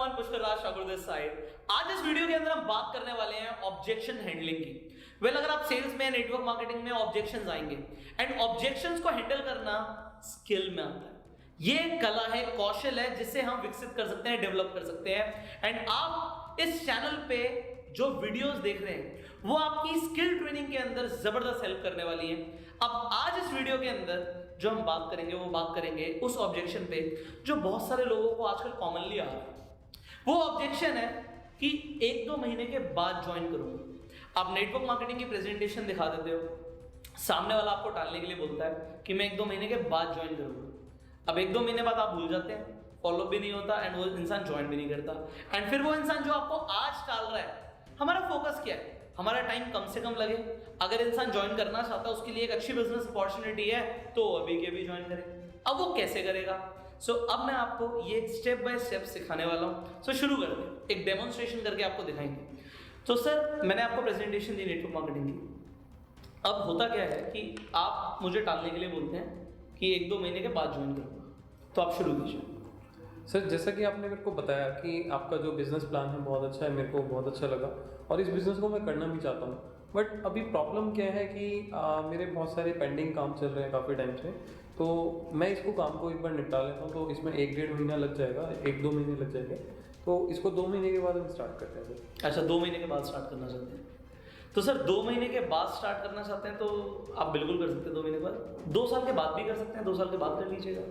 everyone, Pushkar Raj Thakur this side. आज इस video के अंदर हम बात करने वाले हैं ऑब्जेक्शन हैंडलिंग की। अगर आप सेल्स में, नेटवर्क मार्केटिंग में ऑब्जेक्शंस आएंगे एंड ऑब्जेक्शंस को हैंडल करना स्किल में आता है। ये एक कला है, कौशल है जिससे हम विकसित कर सकते हैं, डेवलप कर सकते हैं। एंड आप इस चैनल पे जो वीडियोस देख रहे हैं वो आपकी स्किल ट्रेनिंग के अंदर जबरदस्त हेल्प करने वाली है। अब आज इस वीडियो के अंदर जो हम बात करेंगे वो बात करेंगे उस ऑब्जेक्शन पे जो बहुत सारे लोगों को आजकल कॉमनली आ रहा है। वो ऑब्जेक्शन है कि 1-2 महीने के बाद ज्वाइन करूंगा। आप नेटवर्क मार्केटिंग की प्रेजेंटेशन दिखा देते हो, सामने वाला आपको टालने के लिए बोलता है कि मैं 1-2 महीने के बाद ज्वाइन करूंगा। अब 1-2 महीने बाद आप भूल जाते हैं, फॉलो भी नहीं होता एंड वो इंसान ज्वाइन भी नहीं करता। एंड फिर वो इंसान जो आपको आज टाल रहा है, हमारा फोकस क्या है? हमारा टाइम कम से कम लगे। अगर इंसान ज्वाइन करना चाहता है, उसके लिए एक अच्छी बिजनेस अपॉर्चुनिटी है, तो अभी के अभी ज्वाइन करे। अब वो कैसे करेगा? अब मैं आपको ये स्टेप बाय स्टेप सिखाने वाला हूं। शुरू करते हैं, एक डेमोन्स्ट्रेशन करके आपको दिखाएंगे। सर, मैंने आपको प्रेजेंटेशन दी नेटवर्क मार्केटिंग की। अब होता क्या है कि आप मुझे टालने के लिए बोलते हैं कि 1-2 महीने के बाद ज्वाइन करूंगा, तो आप शुरू कीजिए। सर, जैसा कि आपने मेरे को बताया कि आपका जो बिज़नेस प्लान है बहुत अच्छा है, मेरे को बहुत अच्छा लगा और इस बिज़नेस को मैं करना भी चाहता हूँ। बट अभी प्रॉब्लम क्या है कि मेरे बहुत सारे पेंडिंग काम चल रहे हैं काफ़ी टाइम से, तो मैं इसको काम को एक बार निपटा लेता हूँ, तो इसमें 1-1.5 महीना लग जाएगा, 1-2 महीने लग जाएंगे। तो इसको 2 महीने के बाद हम स्टार्ट करते हैं सर। अच्छा, 2 महीने के बाद स्टार्ट करना चाहते हैं? तो सर 2 महीने के बाद स्टार्ट करना चाहते हैं तो आप बिल्कुल कर सकते हैं। 2 महीने के बाद, 2 साल के बाद भी कर सकते हैं, 2 साल के बाद कर लीजिएगा।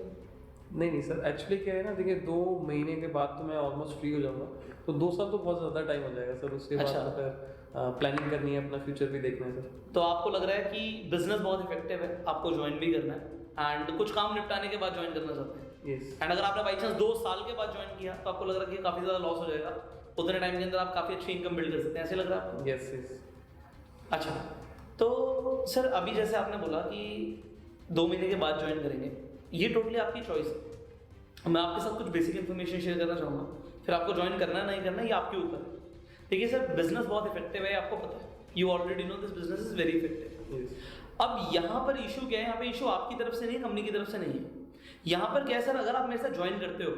नहीं सर, एक्चुअली क्या है ना, देखिए 2 महीने के बाद तो मैं ऑलमोस्ट फ्री हो जाऊंगा, तो 2 साल तो बहुत ज़्यादा टाइम हो जाएगा सर। उसके बाद तो फिर प्लानिंग करनी है, अपना फ्यूचर भी देखना है सर। तो आपको लग रहा है कि बिजनेस बहुत इफेक्टिव है, आपको ज्वाइन भी करना है एंड कुछ काम निपटाने के बाद ज्वाइन करना चाहते हैं। यस। एंड अगर आपने बाई चांस 2 साल के बाद ज्वाइन किया तो आपको लग रहा है कि काफ़ी ज़्यादा लॉस हो जाएगा, उतने टाइम के अंदर आप काफ़ी अच्छी इनकम बिल्ड कर सकते हैं, ऐसे लग रहा है आपको? Yes yes. अच्छा, तो सर अभी जैसे आपने बोला कि 2 महीने के बाद ज्वाइन करेंगे, ये टोटली आपकी चॉइस है। मैं आपके साथ कुछ बेसिक इन्फॉर्मेशन शेयर करना चाहूँगा, फिर आपको ज्वाइन करना है नहीं करना ये आपके ऊपर है। देखिए सर, बिजनेस बहुत इफेक्टिव है, आपको पता है, you already know this business is very effective. अब यहाँ पर इशू क्या है? यहाँ पे इशू आपकी तरफ से नहीं, कंपनी की तरफ से नहीं है। यहाँ पर क्या है सर, अगर आप मेरे साथ ज्वाइन करते हो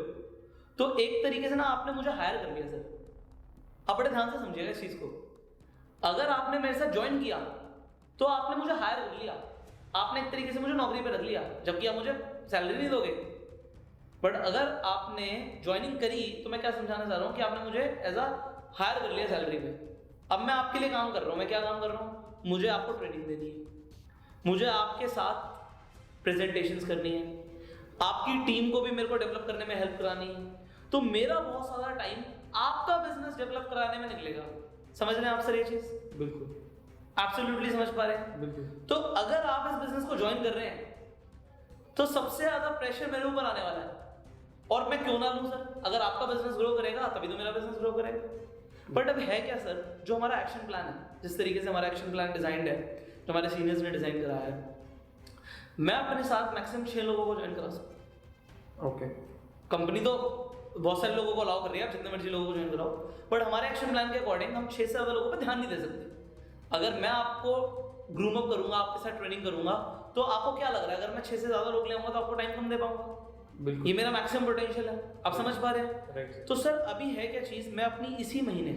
तो एक तरीके से ना आपने मुझे हायर कर लिया सर। आप बड़े ध्यान से समझिएगा इस चीज को। अगर आपने मेरे साथ ज्वाइन किया तो आपने मुझे हायर कर लिया, आपने एक तरीके से मुझे नौकरी पे रख लिया, जबकि आप मुझे सैलरी नहीं दोगे। बट अगर आपने ज्वाइनिंग करी तो मैं क्या समझाना चाह रहा हूँ कि आपने मुझे एज अ हायर कर लिया सैलरी पे। अब मैं आपके लिए काम कर रहा हूँ। मैं क्या काम कर रहा हूँ? मुझे आपको ट्रेनिंग देनी है, मुझे आपके साथ प्रेजेंटेशंस करनी है, आपकी टीम को भी मेरे को डेवलप करने में हेल्प करानी है। तो मेरा बहुत सारा टाइम आपका बिजनेस डेवलप कराने में निकलेगा। समझ रहे हैं आप सर ये चीज? बिल्कुल, एब्सोल्युटली समझ पा रहे हैं? बिल्कुल। तो अगर आप इस बिजनेस को ज्वाइन कर रहे हैं तो सबसे ज्यादा प्रेशर मेरे ऊपर आने वाला है। और मैं क्यों ना लूं सर? अगर आपका बिजनेस ग्रो करेगा तभी तो मेरा बिजनेस ग्रो करेगा। बट अब है क्या सर, जो हमारा एक्शन प्लान है, जिस तरीके से हमारा एक्शन प्लान डिजाइंड है, जो हमारे सीनियर्स ने डिजाइन कराया है, मैं अपने साथ मैक्सिमम 6 लोगों को ज्वाइन करा सकता हूं। ओके। कंपनी तो बहुत सारे लोगों को अलाउ कर रही है, आप जितने मर्जी लोगों को ज्वाइन कराओ, बट हमारे एक्शन प्लान के अकॉर्डिंग हम 6 से ज्यादा लोगों पर ध्यान नहीं दे सकते। अगर मैं आपको ग्रूम अप करूंगा, आपके साथ ट्रेनिंग करूंगा, तो आपको क्या लग रहा है, अगर मैं 6 से ज्यादा लोग ले आऊंगा तो आपको टाइम कम दे पाऊंगा? बिल्कुल, ये मेरा मैक्सिमम पोटेंशियल है। आप समझ पा रहे हैं? राइट। तो सर अभी है क्या चीज, मैं अपनी इसी महीने,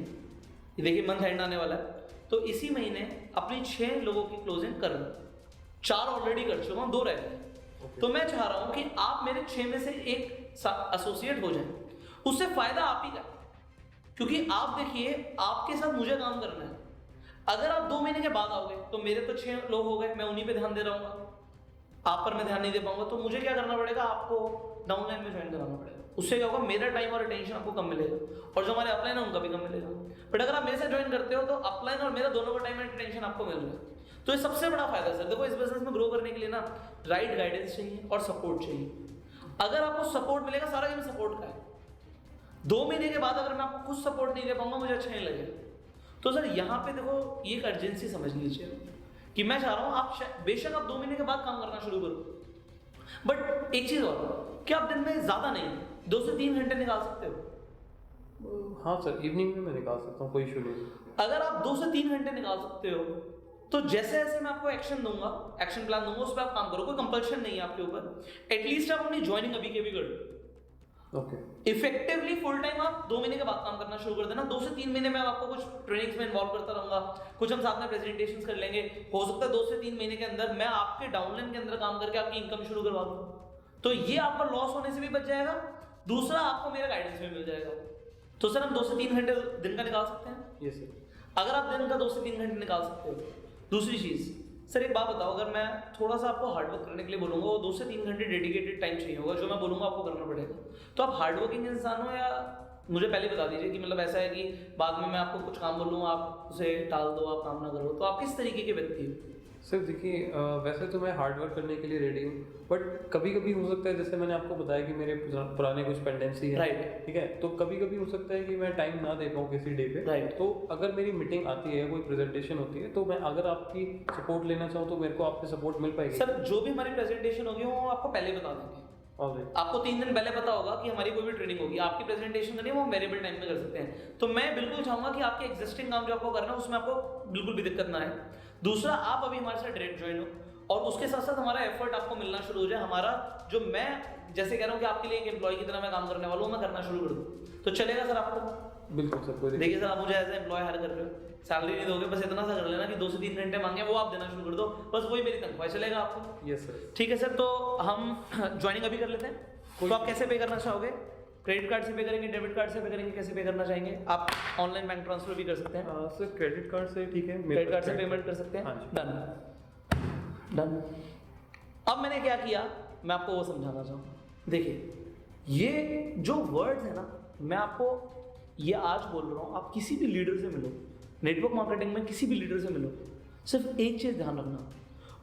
देखिए मंथ एंड आने वाला है, तो इसी महीने अपनी 6 लोगों की क्लोजिंग कर रहा हूं। 4 ऑलरेडी कर चुका हूं, 2 रह गए। तो मैं चाह रहा हूं कि आप मेरे 6 में से एक एसोसिएट हो जाए। उससे फायदा आप ही का, क्योंकि आप देखिए आपके साथ मुझे काम करना है। अगर आप 2 महीने के बाद आओगे तो मेरे तो 6 लोग हो गए, मैं उन्हीं पे ध्यान दे रहा हूँ, आप पर मैं ध्यान नहीं दे पाऊंगा। तो मुझे क्या करना पड़ेगा? आपको डाउनलाइन में ज्वाइन कराना पड़ेगा। उससे क्या होगा, मेरा टाइम और अटेंशन आपको कम मिलेगा और जो हमारे अपलाइन है उनका भी कम मिलेगा। बट अगर आप मेरे से ज्वाइन करते हो तो अपलाइन और मेरा दोनों का टाइम और अटेंशन आपको मिल रहा है। तो ये सबसे बड़ा फायदा है सर। देखो, इस बिजनेस में ग्रो करने के लिए ना राइट गाइडेंस चाहिए और सपोर्ट चाहिए। अगर आपको सपोर्ट मिलेगा, सारा गेम सपोर्ट का है। 2 महीने के बाद अगर मैं आपको खुद सपोर्ट नहीं दे पाऊंगा, मुझे अच्छा नहीं लगेगा। तो सर यहाँ पे देखो, ये एक अर्जेंसी समझ लीजिए कि मैं चाह रहा हूँ आप बेशक आप 2 महीने के बाद काम करना शुरू करो, बट एक चीज और, कि आप दिन में ज्यादा नहीं 2 से 3 घंटे निकाल सकते हो। हाँ सर, इवनिंग में मैं निकाल सकता हूँ, कोई इशू नहीं। अगर आप 2 से 3 घंटे निकाल सकते हो तो जैसे जैसे मैं आपको एक्शन दूंगा, एक्शन प्लान दूंगा, उस पर आप काम करो। कोई कंपल्शन नहीं है आपके ऊपर। एटलीस्ट आप अपनी ज्वाइनिंग अभी के भी कर दो। ओके। इफेक्टिवली फुल टाइम कहूंगा 2 महीने के बाद काम करना शुरू कर देना। 2 से 3 महीने में आपको कुछ ट्रेनिंग्स में इन्वॉल्व करता रहूंगा, कुछ हम साथ में प्रेजेंटेशंस कर लेंगे। हो सकता है 2 से 3 महीने के अंदर मैं आपके डाउनलाइन के अंदर काम करके आपकी इनकम शुरू करवा दूं, तो ये आपका लॉस होने से भी बच जाएगा, दूसरा आपको मेरा गाइडेंस भी मिल जाएगा। तो सर हम 2 से 3 घंटे दिन का निकाल सकते हैं। Yes sir. अगर आप दिन का 2 से 3 घंटे निकाल सकते हो। दूसरी चीज सर, एक बात बताओ, अगर मैं थोड़ा सा आपको हार्डवर्क करने के लिए बोलूंगा, वो 2 से 3 घंटे डेडिकेटेड टाइम चाहिए होगा, जो मैं बोलूंगा आपको करना पड़ेगा, तो आप हार्डवर्किंग इंसान हो या मुझे पहले बता दीजिए कि मतलब ऐसा है कि बाद में मैं आपको कुछ काम बोलूँ आप उसे टाल दो, आप काम ना करो, तो आप किस तरीके के व्यक्ति हो? सर देखिए, वैसे तो मैं हार्ड वर्क करने के लिए रेडी हूँ, बट कभी कभी हो सकता है, जैसे मैंने आपको बताया कि मेरे पुराने कुछ पेंडेंसी है, राइट, ठीक है, तो कभी कभी हो सकता है कि मैं टाइम ना दे पाऊँ किसी डे पे, राइट। तो अगर मेरी मीटिंग आती है, कोई प्रेजेंटेशन होती है, तो मैं अगर आपकी सपोर्ट लेना चाहूँ तो मेरे को आपकी सपोर्ट मिल पाएगी? सर जो भी हमारी प्रेजेंटेशन होगी वो आपको पहले बता देंगे। ऑलराइट। आपको 3 दिन पहले पता होगा कि हमारी कोई भी ट्रेनिंग होगी, आपकी प्रेजेंटेशन करनी है वो वेरिएबल टाइम में कर सकते हैं। तो मैं बिल्कुल चाहूंगा कि आपके एग्जिस्टिंग काम जो आपको करना है उसमें आपको बिल्कुल भी दिक्कत ना आए। दूसरा, आप अभी हमारे साथ डायरेक्ट ज्वाइन हो और उसके साथ साथ हमारा एफर्ट आपको मिलना शुरू हो जाए। हमारा जो मैं जैसे कह रहा हूँ कि आपके लिए एक एम्प्लॉय की तरह मैं काम करने वाला हूँ, मैं करना शुरू कर दूँ, तो चलेगा सर आपको? बिल्कुल सर, कोई देखिए सर, आप मुझे एज ए एम्प्लॉय हायर कर रहे हो, सैलरी नहीं दोगे, बस इतना सा कर लेना कि 2 से 3 घंटे मांगे वो आप देना शुरू कर दो, बस वही मेरी तनख्वाह, चलेगा आपको? Yes sir. ठीक है सर, तो हम ज्वाइनिंग अभी कर लेते हैं। तो आप कैसे पे करना चाहोगे? क्रेडिट कार्ड से पे करेंगे, डेबिट कार्ड से पे करेंगे, कैसे पे करना चाहेंगे? आप ऑनलाइन बैंक ट्रांसफर भी कर सकते हैं। सर क्रेडिट कार्ड से ठीक है, क्रेडिट कार्ड से पेमेंट कर सकते हैं। हाँ जी। Done done. अब मैंने क्या किया, मैं आपको वो समझाना चाहूँ। देखिए, ये जो वर्ड्स है ना, मैं आपको ये आज बोल रहा हूँ, आप किसी भी लीडर से मिलो, नेटवर्क मार्केटिंग में किसी भी लीडर से मिलो, सिर्फ एक चीज ध्यान रखना,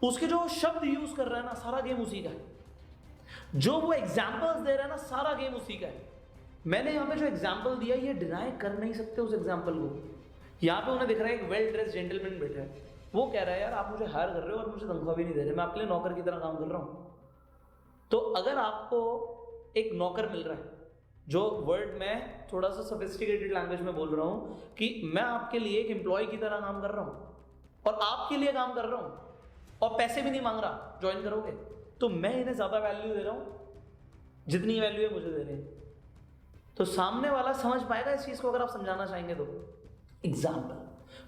उसके जो शब्द यूज कर रहा है ना, सारा गेम उसी का है। जो वो एग्जाम्पल्स दे रहा है ना, सारा गेम उसी का है। मैंने यहाँ पे जो एग्जाम्पल दिया, ये डिनाई कर नहीं सकते उस एग्जाम्पल को। यहाँ पे उन्हें दिख रहा है एक वेल ड्रेस जेंटलमैन बैठा है, वो कह रहा है यार आप मुझे हायर कर रहे हो और मुझे तनख्वाह भी नहीं दे रहे, मैं आपके लिए नौकर की तरह काम कर रहा हूँ। तो अगर आपको एक नौकर मिल रहा है, जो वर्ड में थोड़ा सा सोफिस्टिकेटेड लैंग्वेज में बोल रहा हूँ कि मैं आपके लिए एक एम्प्लॉय की तरह काम कर रहा हूँ और आपके लिए काम कर रहा हूँ और पैसे भी नहीं मांग रहा, ज्वाइन करोगे? तो मैं इन्हें ज्यादा वैल्यू दे रहा हूं जितनी वैल्यू है मुझे दे रहे हैं, तो सामने वाला समझ पाएगा इस चीज को अगर आप समझाना चाहेंगे तो। एग्जाम्पल,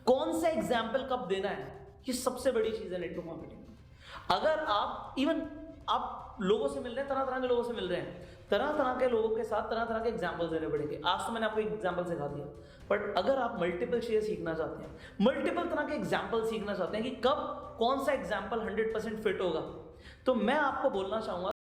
कौन सा एग्जाम्पल कब देना है, ये सबसे बड़ी चीज है नेटवर्क मार्केटिंग में। अगर आप इवन आप लोगों से मिल रहे हैं, तरह तरह के लोगों से मिल रहे हैं, तरह तरह के लोगों के साथ तरह तरह के एग्जाम्पल देने पड़ेंगे। आज तो मैंने आपको एक एग्जाम्पल सिखा दिया, बट अगर आप मल्टीपल चीजें सीखना चाहते हैं, मल्टीपल तरह के एग्जाम्पल सीखना चाहते हैं कि कब कौन सा एग्जाम्पल 100% फिट होगा, तो मैं आपको बोलना चाहूंगा